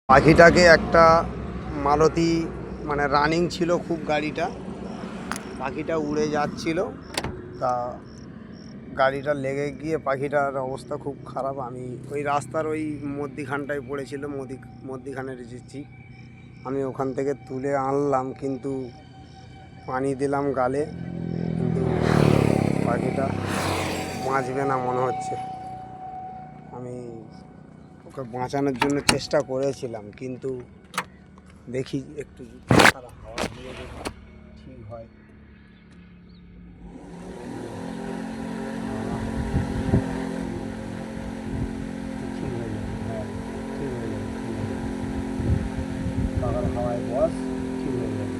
পাখিটাকে একটা মালতী মানে রানিং ছিল খুব গাড়িটা, পাখিটা উড়ে যাচ্ছিল, তা গাড়িটা লেগে গিয়ে পাখিটার অবস্থা খুব খারাপ। আমি ওই রাস্তার ওই মধ্যিখানটায় পড়েছিল, মধ্যিখানে রেখেছি, আমি ওখান থেকে তুলে আনলাম, কিন্তু পানি দিলাম গালে, কিন্তু পাখিটা বাঁচবে না মনে হচ্ছে। আমি ওকে বাঁচানোর জন্য চেষ্টা করেছিলাম, কিন্তু দেখি একটু সারা হাওয়া দিয়ে যদি ঠিক হয়। ঠিক হয়ে যাবে, হ্যাঁ ঠিক হয়ে যাবে, ঠিক হয়ে যাবে, পাখার হাওয়ায় বস, ঠিক হয়ে যাবে।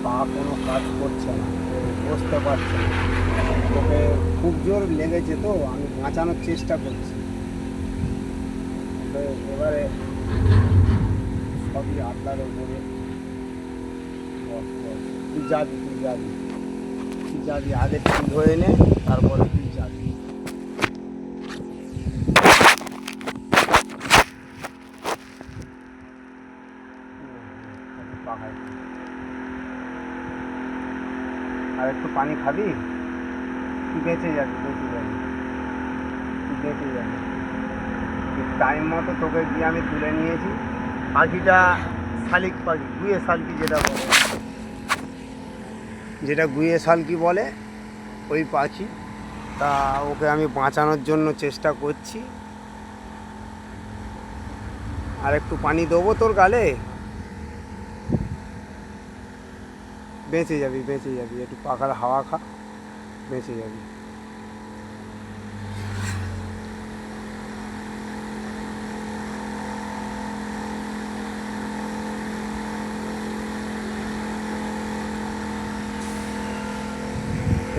পা কোনো কাজ করছে না, বসতে পারছে না, ওকে খুব জোর লেগেছে, তো আমি বাঁচানোর চেষ্টা করছি। এবারে সবই আল্লাহর উপরে। বস বস, তুই যাবি, তুই যাবি, তুই যাবি, আগে ঠিক হয়ে নে, তারপরে তুই যাবি। পাখায় আর একটু পানি খাবি, তুই বেঁচে যাবি, বেঁচে যাবি, তুই বেঁচে যাবি। টাইম মতো তোকে গিয়ে আমি তুলে নিয়েছি। পাখিটা শালিক পাখি, গুয়ে শালকি যেটা বলে, যেটা গুয়ে শালকি বলে, ওই পাখি। তা ওকে আমি বাঁচানোর জন্য চেষ্টা করছি। আর একটু পানি দেবো তোর গালে, বেঁচে যাবি, বেঁচে যাবি, একটু পাখার হাওয়া খা, বেঁচে যাবি।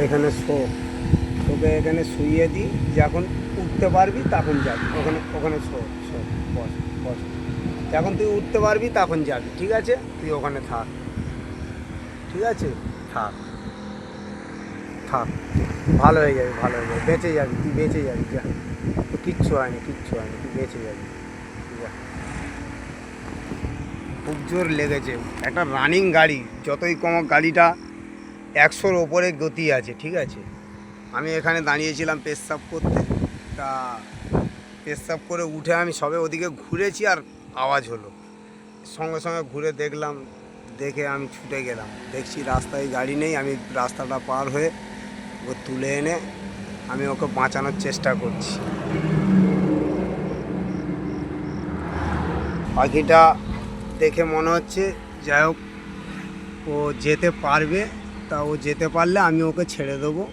এখানে শো, তোকে এখানে শুইয়ে দিই, যখন উঠতে পারবি তখন যাবি, ওখানে ওখানে শো, শো, বস বস, যখন তুই উঠতে পারবি তখন যাবি, ঠিক আছে? তুই ওখানে থাক, ঠিক আছে? থাক থাক, ভালো হয়ে যাবে, ভালো হয়ে যাবে, বেঁচে যাবি, তুই বেঁচে যাবি, যা, তো কিচ্ছু হয়নি, কিচ্ছু হয়নি, তুই বেঁচে যাবি, যা। খুব জোর লেগেছে, একটা রানিং গাড়ি, যতই কমক গাড়িটা 100-র ওপরে গতি আছে, ঠিক আছে? আমি এখানে দাঁড়িয়েছিলাম পেচ্ছাপ করতে, তা পেচ্ছাপ করে উঠে আমি সবে ওদিকে ঘুরেছি, আর আওয়াজ হলো, সঙ্গে সঙ্গে ঘুরে দেখলাম, দেখে আমি ছুটে গেলাম, দেখছি রাস্তায় গাড়ি নেই, আমি রাস্তাটা পার হয়ে ও তুলে এনে আমি ওকে বাঁচানোর চেষ্টা করছি। পাখিটা দেখে মনে হচ্ছে, যাই হোক, ও যেতে পারবে, তা ও যেতে পারলে আমি ওকে ছেড়ে দেবো।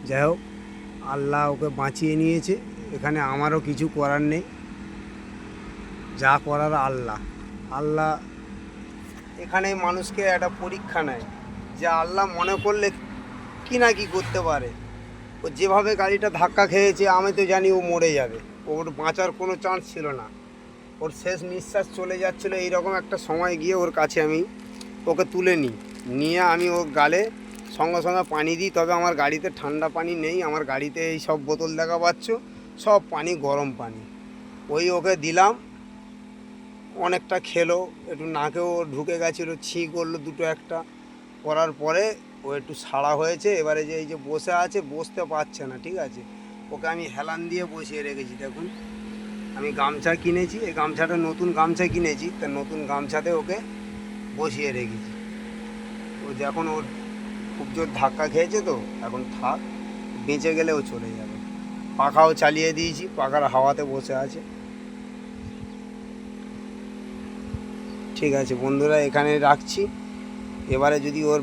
যাই হোক, আল্লাহ ওকে বাঁচিয়ে নিয়েছে, এখানে আমারও কিছু করার নেই, যা করার আল্লাহ। আল্লাহ এখানে মানুষকে একটা পরীক্ষা নেয়, যে আল্লাহ মনে করলে কি না কি করতে পারে। ও যেভাবে গাড়িটা ধাক্কা খেয়েছে, আমি তো জানি ও মরে যাবে, ওর বাঁচার কোনো চান্স ছিল না, ওর শেষ নিঃশ্বাস চলে যাচ্ছিলো, এইরকম একটা সময় গিয়ে ওর কাছে আমি ওকে তুলে নিয়ে আমি ওর গালে সঙ্গে সঙ্গে পানি দিই। তবে আমার গাড়িতে ঠান্ডা পানি নেই, আমার গাড়িতে এই সব বোতল দেখা পাচ্ছ, সব পানি গরম পানি, ওই ওকে দিলাম, অনেকটা খেলো, একটু নাকেও ঢুকে গেছিলো, ছি করলো দুটো একটা, করার পরে ও একটু সাড়া হয়েছে। এবারে যে এই যে বসে আছে, বসতে পারছে না, ঠিক আছে? ওকে আমি হেলান দিয়ে বসিয়ে রেখেছি। দেখুন, আমি গামছা কিনেছি, এই গামছাটা নতুন গামছা কিনেছি, তা নতুন গামছাতে ওকে বসিয়ে রেখেছি। ও যখন ওর খুব জোর ধাক্কা খেয়েছে, তো এখন থাক, বেঁচে গেলে ও চলে যাবে। পাখাও চালিয়ে দিয়েছি, পাখার হাওয়াতে বসে আছে। ঠিক আছে বন্ধুরা, এখানে রাখছি, এবারে যদি ওর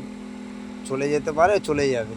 চলে যেতে পারে চলে যাবে।